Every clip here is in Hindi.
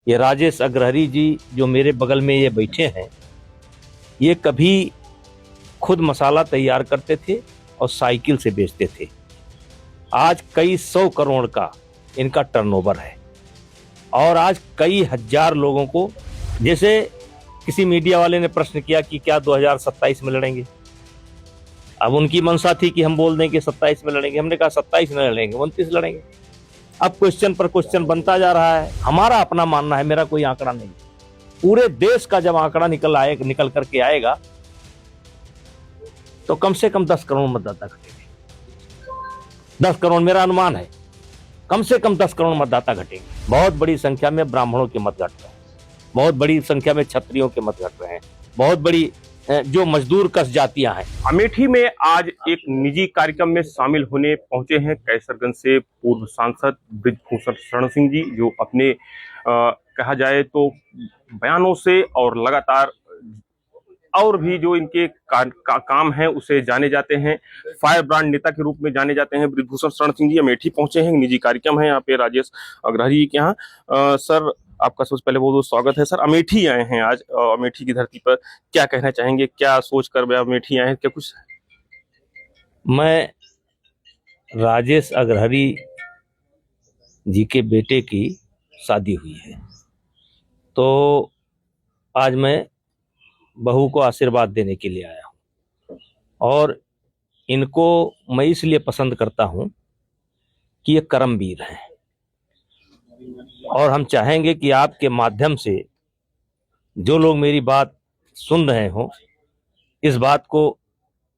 ये राजेश अग्रहरी जी जो मेरे बगल में ये बैठे हैं, ये कभी खुद मसाला तैयार करते थे और साइकिल से बेचते थे। आज कई 100 करोड़ का इनका टर्नओवर है और आज कई हजार लोगों को, जैसे किसी मीडिया वाले ने प्रश्न किया कि क्या 2027 में लड़ेंगे। अब उनकी मंशा थी कि हम बोल दें कि 27 में लड़ेंगे। हमने कहा 27 में लड़ेंगे, 29 लड़ेंगे। अब क्वेश्चन पर क्वेश्चन बनता जा रहा है। हमारा अपना मानना है, मेरा कोई आंकड़ा नहीं। पूरे देश का जब आंकड़ा निकल करके आएगा तो कम से कम 10 करोड़ मतदाता घटेंगे। 10 करोड़ मेरा अनुमान है, कम से कम 10 करोड़ मतदाता घटेंगे। बहुत बड़ी संख्या में ब्राह्मणों के मत घट रहे हैं, बहुत बड़ी संख्या में क्षत्रियों के मत घट रहे हैं, बहुत बड़ी जो मजदूर कस जातियां हैं। अमेठी में आज एक निजी कार्यक्रम में शामिल होने पहुंचे हैं कैसरगंज से पूर्व सांसद बृजभूषण शरण सिंह जी, जो अपने कहा जाए तो बयानों से और लगातार और भी जो इनके काम है उसे जाने जाते हैं। फायर ब्रांड नेता के रूप में जाने जाते हैं बृजभूषण शरण सिंह जी अमेठी पहुंचे हैं। निजी कार्यक्रम है यहाँ पे राजेश अग्रहरी के यहाँ। सर, आपका सबसे पहले बहुत बहुत स्वागत है। सर, अमेठी आए हैं आज, अमेठी की धरती पर क्या कहना चाहेंगे, क्या सोच कर अमेठी आए हैं, क्या कुछ? मैं राजेश अग्रहरी जी के बेटे की शादी हुई है, तो आज मैं बहू को आशीर्वाद देने के लिए आया हूँ। और इनको मैं इसलिए पसंद करता हूँ कि ये कर्मवीर हैं और हम चाहेंगे कि आपके माध्यम से जो लोग मेरी बात सुन रहे हो इस बात को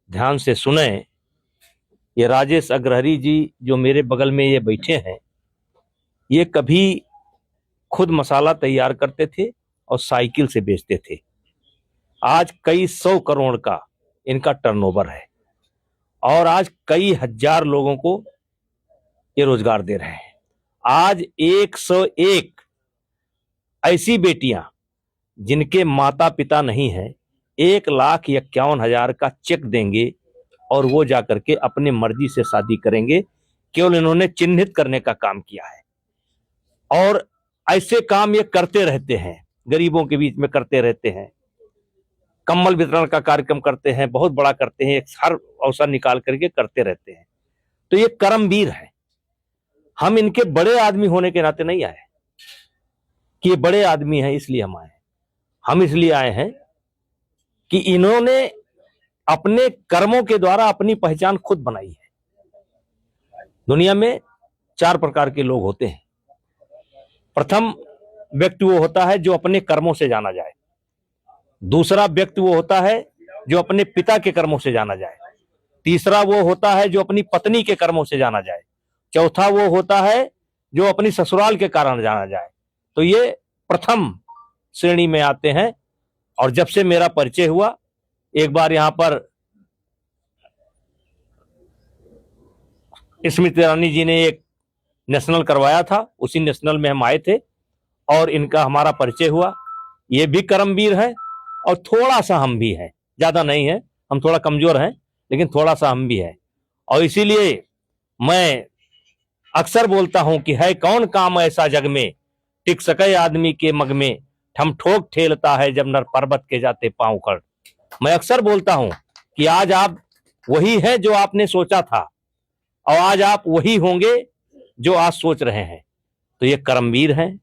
ध्यान से सुने। ये राजेश अग्रहरी जी जो मेरे बगल में ये बैठे हैं, ये कभी खुद मसाला तैयार करते थे और साइकिल से बेचते थे। आज कई 100 करोड़ का इनका टर्नओवर है और आज कई हजार लोगों को ये रोजगार दे रहे हैं। आज 101 ऐसी बेटियां जिनके माता पिता नहीं है, 1,51,000 का चेक देंगे और वो जाकर के अपने मर्जी से शादी करेंगे। केवल इन्होंने चिन्हित करने का काम किया है और ऐसे काम ये करते रहते हैं, गरीबों के बीच में करते रहते हैं। कंबल वितरण का कार्यक्रम करते हैं, बहुत बड़ा करते हैं, हर अवसर निकाल करके करते रहते हैं। तो ये कर्मवीर है। हम इनके बड़े आदमी होने के नाते नहीं आए कि ये बड़े आदमी हैं इसलिए हम आए। हम इसलिए आए हैं कि इन्होंने अपने कर्मों के द्वारा अपनी पहचान खुद बनाई है। दुनिया में 4 प्रकार के लोग होते हैं। प्रथम व्यक्ति वो होता है जो अपने कर्मों से जाना जाए। दूसरा व्यक्ति वो होता है जो अपने पिता के कर्मों से जाना जाए। तीसरा वो होता है जो अपनी पत्नी के कर्मों से जाना जाए। चौथा वो होता है जो अपनी ससुराल के कारण जाना जाए। तो ये प्रथम श्रेणी में आते हैं। और जब से मेरा परिचय हुआ, एक बार यहां पर स्मृति ईरानी जी ने एक नेशनल करवाया था, उसी नेशनल में हम आए थे और इनका हमारा परिचय हुआ। ये भी कर्मवीर है और थोड़ा सा हम भी हैं, ज्यादा नहीं है, हम थोड़ा कमजोर हैं लेकिन थोड़ा सा हम भी हैं। और इसीलिए मैं अक्सर बोलता हूं कि है कौन काम ऐसा जग में, टिक सके आदमी के मग में, ठम ठोक ठेलता है जब नर पर्वत के जाते पांव खड़। मैं अक्सर बोलता हूं कि आज आप वही हैं जो आपने सोचा था और आज आप वही होंगे जो आज सोच रहे हैं। तो ये कर्मवीर हैं,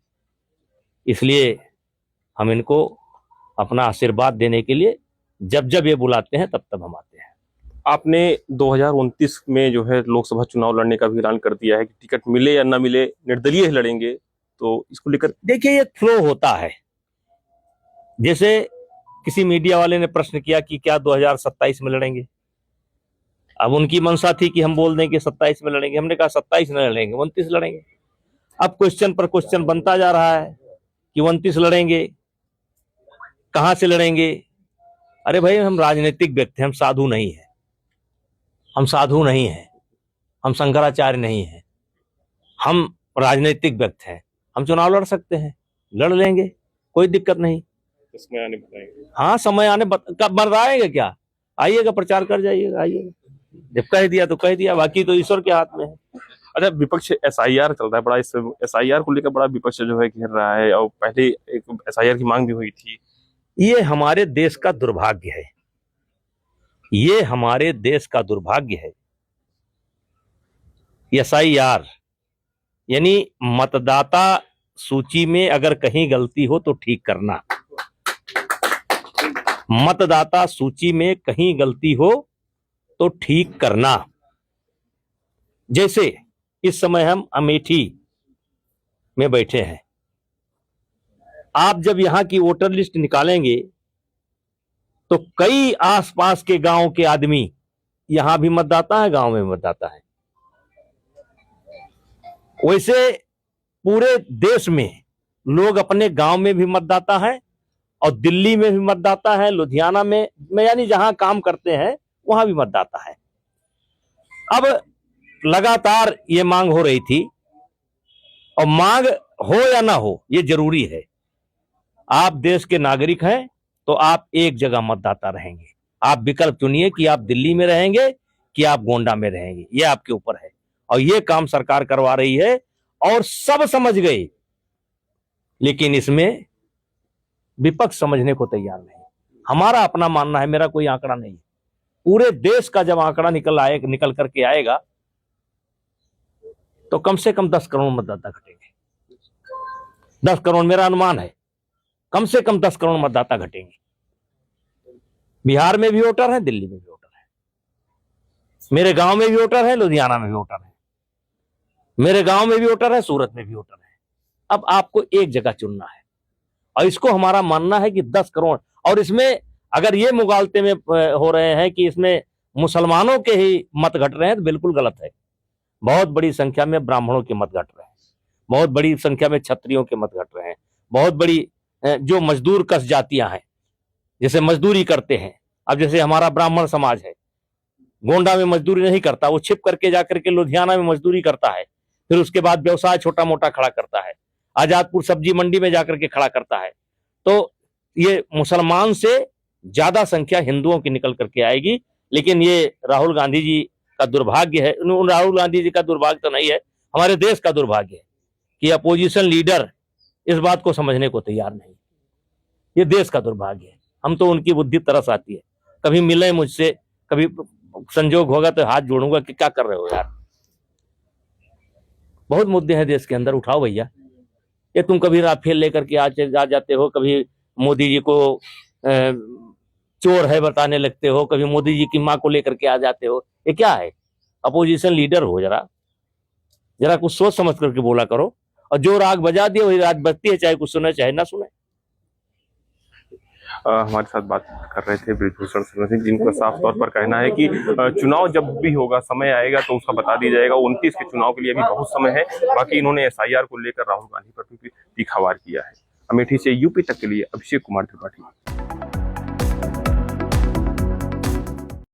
इसलिए हम इनको अपना आशीर्वाद देने के लिए जब जब ये बुलाते हैं तब तब हम आते हैं। आपने 2029 में जो है लोकसभा चुनाव लड़ने का भी ऐलान कर दिया है कि टिकट मिले या ना मिले निर्दलीय ही लड़ेंगे, तो इसको लेकर? देखिए, ये फ्लो होता है। जैसे किसी मीडिया वाले ने प्रश्न किया कि क्या 2027 में लड़ेंगे। अब उनकी मंशा थी कि हम बोल दें कि 27 में लड़ेंगे। हमने कहा 27 में लड़ेंगे, 29 लड़ेंगे। अब क्वेश्चन पर क्वेश्चन बनता जा रहा है कि 29 लड़ेंगे, कहां से लड़ेंगे। अरे भाई, हम राजनीतिक व्यक्ति हैं, हम साधु नहीं है, हम साधु नहीं हैं, हम शंकराचार्य नहीं हैं, हम राजनीतिक व्यक्ति हैं। हम चुनाव लड़ सकते हैं, लड़ लेंगे, कोई दिक्कत नहीं। समय आने बताएंगे। हाँ, समय आने कब बताएंगे, क्या आइएगा, प्रचार कर जाइएगा, आइएगा। जब कह दिया तो कह दिया, बाकी तो ईश्वर के हाथ में है। अच्छा, विपक्ष एसआईआर चल रहा है, बड़ा इस एसआईआर को लेकर बड़ा विपक्ष जो है घेर रहा है, और पहले एक एसआईआर की मांग भी हुई थी। ये हमारे देश का दुर्भाग्य है, ये हमारे देश का दुर्भाग्य है। एसआईआर यानी मतदाता सूची में अगर कहीं गलती हो तो ठीक करना, मतदाता सूची में कहीं गलती हो तो ठीक करना। जैसे इस समय हम अमेठी में बैठे हैं, आप जब यहां की वोटर लिस्ट निकालेंगे तो कई आसपास के गांव के आदमी, यहां भी मतदाता है, गांव में मतदाता है। वैसे पूरे देश में लोग अपने गांव में भी मतदाता है और दिल्ली में भी मतदाता है, लुधियाना में यानी जहां काम करते हैं वहां भी मतदाता है। अब लगातार ये मांग हो रही थी, और मांग हो या ना हो ये जरूरी है। आप देश के नागरिक हैं तो आप एक जगह मतदाता रहेंगे। आप विकल्प चुनिए कि आप दिल्ली में रहेंगे कि आप गोंडा में रहेंगे, ये आपके ऊपर है। और ये काम सरकार करवा रही है और सब समझ गए, लेकिन इसमें विपक्ष समझने को तैयार नहीं। हमारा अपना मानना है, मेरा कोई आंकड़ा नहीं। पूरे देश का जब आंकड़ा निकल करके आएगा तो कम से कम 10 करोड़ मतदाता घटेंगे। 10 करोड़ मेरा अनुमान है, कम से कम 10 करोड़ मतदाता घटेंगे। बिहार में भी वोटर है, दिल्ली में भी वोटर है, मेरे गांव में भी वोटर है, लुधियाना में भी वोटर है, मेरे गांव में भी वोटर है, सूरत में भी वोटर है। अब आपको एक जगह चुनना है, और इसको हमारा मानना है कि 10 करोड़। और इसमें अगर ये मुगालते में हो रहे हैं कि इसमें मुसलमानों के ही मत घट रहे हैं, तो बिल्कुल गलत है। बहुत बड़ी संख्या में ब्राह्मणों के मत घट रहे हैं, बहुत बड़ी संख्या में क्षत्रियों के मत घट रहे हैं, बहुत बड़ी जो मजदूर कस जातियां हैं, जैसे मजदूरी करते हैं। अब जैसे हमारा ब्राह्मण समाज है, गोंडा में मजदूरी नहीं करता, वो छिप करके जाकर के लुधियाना में मजदूरी करता है, फिर उसके बाद व्यवसाय छोटा मोटा खड़ा करता है, आजादपुर सब्जी मंडी में जाकर के खड़ा करता है। तो ये मुसलमान से ज्यादा संख्या हिंदुओं की निकल करके आएगी। लेकिन ये राहुल गांधी जी का दुर्भाग्य है, राहुल गांधी जी का दुर्भाग्य तो नहीं है, हमारे देश का दुर्भाग्य है कि अपोजिशन लीडर इस बात को समझने को तैयार नहीं। ये देश का दुर्भाग्य है। हम तो उनकी बुद्धि तरस आती है, कभी मिले मुझसे, कभी संजोग होगा तो हाथ जोड़ूंगा कि क्या कर रहे हो यार। बहुत मुद्दे हैं देश के अंदर, उठाओ भैया। ये तुम कभी राफेल लेकर के आ जाते हो, कभी मोदी जी को चोर है बताने लगते हो, कभी मोदी जी की मां को लेकर के आ जाते हो। ये क्या है? अपोजिशन लीडर हो, जरा कुछ सोच समझ करके बोला करो। और जो राग बजा दिए वही राग बजती है, चाहे कुछ सुने चाहे ना सुने। हमारे साथ बात कर रहे थे बृजभूषण शरण सिंह, जिनका साफ तौर पर कहना है कि चुनाव जब भी होगा, समय आएगा तो उसका बता दिया जाएगा। 29 के चुनाव के लिए अभी बहुत समय है। बाकी इन्होंने एसआईआर को लेकर राहुल गांधी पर भी तीखा वार किया है। अमेठी से यूपी तक के लिए अभिषेक कुमार त्रिपाठी।